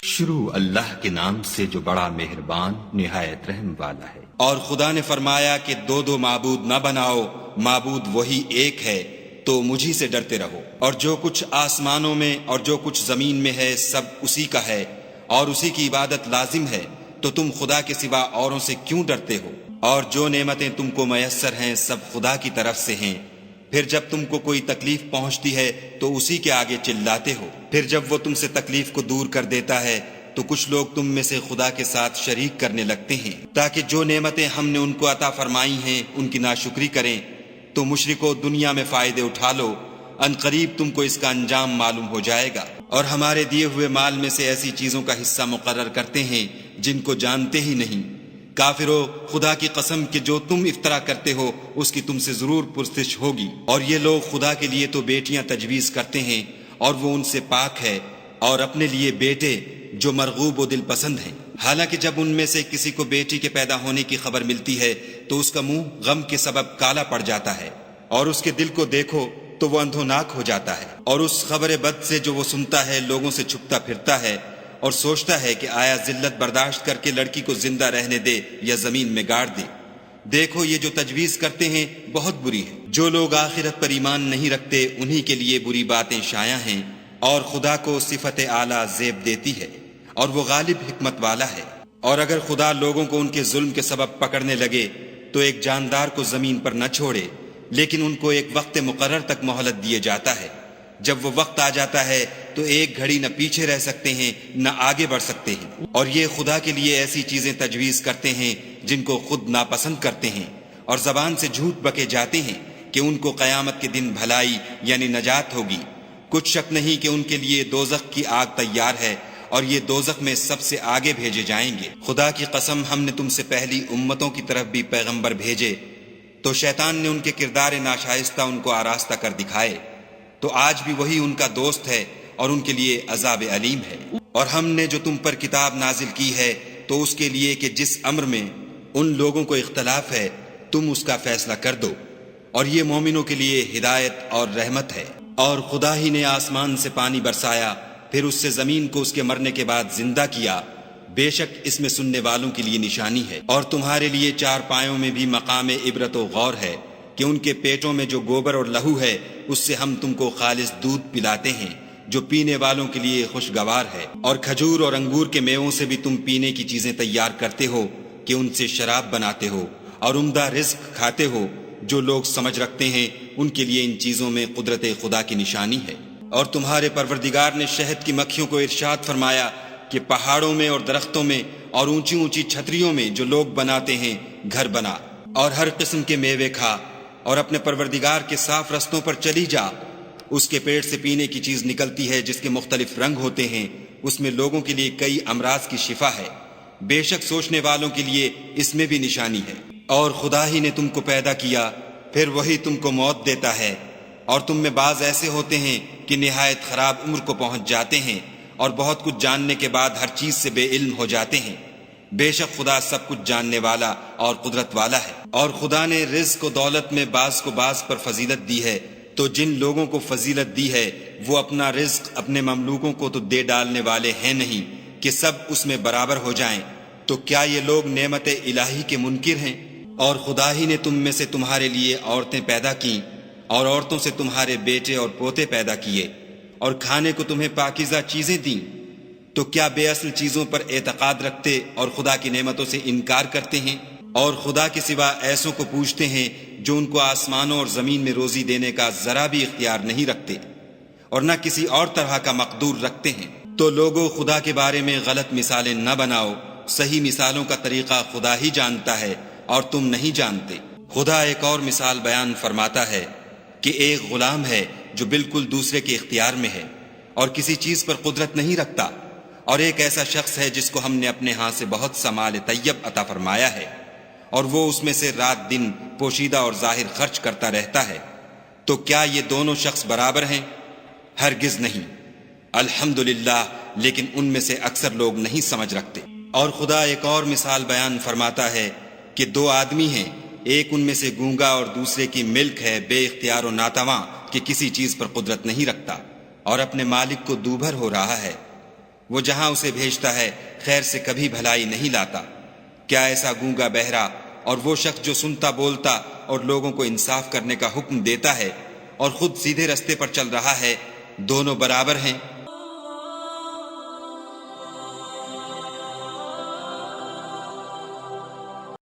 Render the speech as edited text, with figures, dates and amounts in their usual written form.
شروع اللہ کے نام سے جو بڑا مہربان نہایت رحم والا ہے۔ اور خدا نے فرمایا کہ دو دو معبود نہ بناؤ، معبود وہی ایک ہے، تو مجھی سے ڈرتے رہو۔ اور جو کچھ آسمانوں میں اور جو کچھ زمین میں ہے سب اسی کا ہے، اور اسی کی عبادت لازم ہے، تو تم خدا کے سوا اوروں سے کیوں ڈرتے ہو؟ اور جو نعمتیں تم کو میسر ہیں سب خدا کی طرف سے ہیں۔ پھر جب تم کو کوئی تکلیف پہنچتی ہے تو اسی کے آگے چلاتے ہو، پھر جب وہ تم سے تکلیف کو دور کر دیتا ہے تو کچھ لوگ تم میں سے خدا کے ساتھ شریک کرنے لگتے ہیں تاکہ جو نعمتیں ہم نے ان کو عطا فرمائی ہیں ان کی ناشکری کریں۔ تو مشرکو دنیا میں فائدے اٹھا لو، ان قریب تم کو اس کا انجام معلوم ہو جائے گا۔ اور ہمارے دیے ہوئے مال میں سے ایسی چیزوں کا حصہ مقرر کرتے ہیں جن کو جانتے ہی نہیں۔ کافرو، خدا کی قسم کہ جو تم افطرا کرتے ہو اس کی تم سے ضرور پرسش ہوگی۔ اور یہ لوگ خدا کے لیے تو بیٹیاں تجویز کرتے ہیں اور وہ ان سے پاک ہے، اور اپنے لیے بیٹے جو مرغوب و دل پسند ہیں۔ حالانکہ جب ان میں سے کسی کو بیٹی کے پیدا ہونے کی خبر ملتی ہے تو اس کا منہ غم کے سبب کالا پڑ جاتا ہے، اور اس کے دل کو دیکھو تو وہ اندھوناک ہو جاتا ہے، اور اس خبر بد سے جو وہ سنتا ہے لوگوں سے چھپتا پھرتا ہے اور سوچتا ہے کہ آیا ذلت برداشت کر کے لڑکی کو زندہ رہنے دے یا زمین میں گاڑ دے۔ دیکھو یہ جو تجویز کرتے ہیں بہت بری ہے۔ جو لوگ آخرت پر ایمان نہیں رکھتے انہی کے لیے بری باتیں شائع ہیں، اور خدا کو صفت اعلیٰ زیب دیتی ہے، اور وہ غالب حکمت والا ہے۔ اور اگر خدا لوگوں کو ان کے ظلم کے سبب پکڑنے لگے تو ایک جاندار کو زمین پر نہ چھوڑے، لیکن ان کو ایک وقت مقرر تک مہلت دیے جاتا ہے۔ جب وہ وقت آ جاتا ہے تو ایک گھڑی نہ پیچھے رہ سکتے ہیں نہ آگے بڑھ سکتے ہیں۔ اور یہ خدا کے لیے ایسی چیزیں تجویز کرتے ہیں جن کو خود ناپسند کرتے ہیں، اور زبان سے جھوٹ بکے جاتے ہیں کہ ان کو قیامت کے دن بھلائی یعنی نجات ہوگی۔ کچھ شک نہیں کہ ان کے لیے دوزخ کی آگ تیار ہے، اور یہ دوزخ میں سب سے آگے بھیجے جائیں گے۔ خدا کی قسم ہم نے تم سے پہلی امتوں کی طرف بھی پیغمبر بھیجے، تو شیطان نے ان کے کردار ناشائستہ ان کو آراستہ کر دکھائے، تو آج بھی وہی ان کا دوست ہے اور ان کے لیے عذاب علیم ہے۔ اور ہم نے جو تم پر کتاب نازل کی ہے تو اس کے لیے کہ جس امر میں ان لوگوں کو اختلاف ہے تم اس کا فیصلہ کر دو، اور یہ مومنوں کے لیے ہدایت اور رحمت ہے۔ اور خدا ہی نے آسمان سے پانی برسایا، پھر اس سے زمین کو اس کے مرنے کے بعد زندہ کیا، بے شک اس میں سننے والوں کے لیے نشانی ہے۔ اور تمہارے لیے چار پایوں میں بھی مقام عبرت و غور ہے کہ ان کے پیٹوں میں جو گوبر اور لہو ہے اس سے ہم تم کو خالص دودھ پلاتے ہیں جو پینے والوں کے لیے خوشگوار ہے۔ اور کھجور اور انگور کے میووں سے بھی تم پینے کی چیزیں تیار کرتے ہو کہ ان سے شراب بناتے ہو، اور عمدہ رزق کھاتے ہو۔ جو لوگ سمجھ رکھتے ہیں ان کے لیے ان چیزوں میں قدرت خدا کی نشانی ہے۔ اور تمہارے پروردگار نے شہد کی مکھیوں کو ارشاد فرمایا کہ پہاڑوں میں اور درختوں میں اور اونچی اونچی چھتریوں میں جو لوگ بناتے ہیں گھر بنا، اور ہر قسم کے میوے کھا، اور اپنے پروردگار کے صاف رستوں پر چلی جا۔ اس کے پیٹ سے پینے کی چیز نکلتی ہے جس کے مختلف رنگ ہوتے ہیں، اس میں لوگوں کے لیے کئی امراض کی شفا ہے۔ بے شک سوچنے والوں کے لیے اس میں بھی نشانی ہے۔ اور خدا ہی نے تم کو پیدا کیا، پھر وہی تم کو موت دیتا ہے، اور تم میں بعض ایسے ہوتے ہیں کہ نہایت خراب عمر کو پہنچ جاتے ہیں، اور بہت کچھ جاننے کے بعد ہر چیز سے بے علم ہو جاتے ہیں۔ بے شک خدا سب کچھ جاننے والا اور قدرت والا ہے۔ اور خدا نے رزق و دولت میں بعض کو بعض پر فضیلت دی ہے، تو جن لوگوں کو فضیلت دی ہے وہ اپنا رزق اپنے مملوکوں کو تو دے ڈالنے والے ہیں نہیں کہ سب اس میں برابر ہو جائیں۔ تو کیا یہ لوگ نعمت الہی کے منکر ہیں؟ اور خدا ہی نے تم میں سے تمہارے لیے عورتیں پیدا کیں، اور عورتوں سے تمہارے بیٹے اور پوتے پیدا کیے، اور کھانے کو تمہیں پاکیزہ چیزیں دیں۔ تو کیا بے اصل چیزوں پر اعتقاد رکھتے اور خدا کی نعمتوں سے انکار کرتے ہیں؟ اور خدا کے سوا ایسوں کو پوچھتے ہیں جو ان کو آسمانوں اور زمین میں روزی دینے کا ذرا بھی اختیار نہیں رکھتے، اور نہ کسی اور طرح کا مقدور رکھتے ہیں۔ تو لوگوں خدا کے بارے میں غلط مثالیں نہ بناؤ، صحیح مثالوں کا طریقہ خدا ہی جانتا ہے اور تم نہیں جانتے۔ خدا ایک اور مثال بیان فرماتا ہے کہ ایک غلام ہے جو بالکل دوسرے کے اختیار میں ہے اور کسی چیز پر قدرت نہیں رکھتا، اور ایک ایسا شخص ہے جس کو ہم نے اپنے ہاں سے بہت سا مال طیب عطا فرمایا ہے، اور وہ اس میں سے رات دن پوشیدہ اور ظاہر خرچ کرتا رہتا ہے۔ تو کیا یہ دونوں شخص برابر ہیں؟ ہرگز نہیں۔ الحمدللہ، لیکن ان میں سے اکثر لوگ نہیں سمجھ رکھتے۔ اور خدا ایک اور مثال بیان فرماتا ہے کہ دو آدمی ہیں، ایک ان میں سے گونگا اور دوسرے کی ملک ہے بے اختیار و ناتواں کہ کسی چیز پر قدرت نہیں رکھتا اور اپنے مالک کو دوبھر ہو رہا ہے۔ وہ جہاں اسے بھیجتا ہے خیر سے کبھی بھلائی نہیں لاتا۔ کیا ایسا گونگا بہرا اور وہ شخص جو سنتا بولتا اور لوگوں کو انصاف کرنے کا حکم دیتا ہے اور خود سیدھے رستے پر چل رہا ہے، دونوں برابر ہیں؟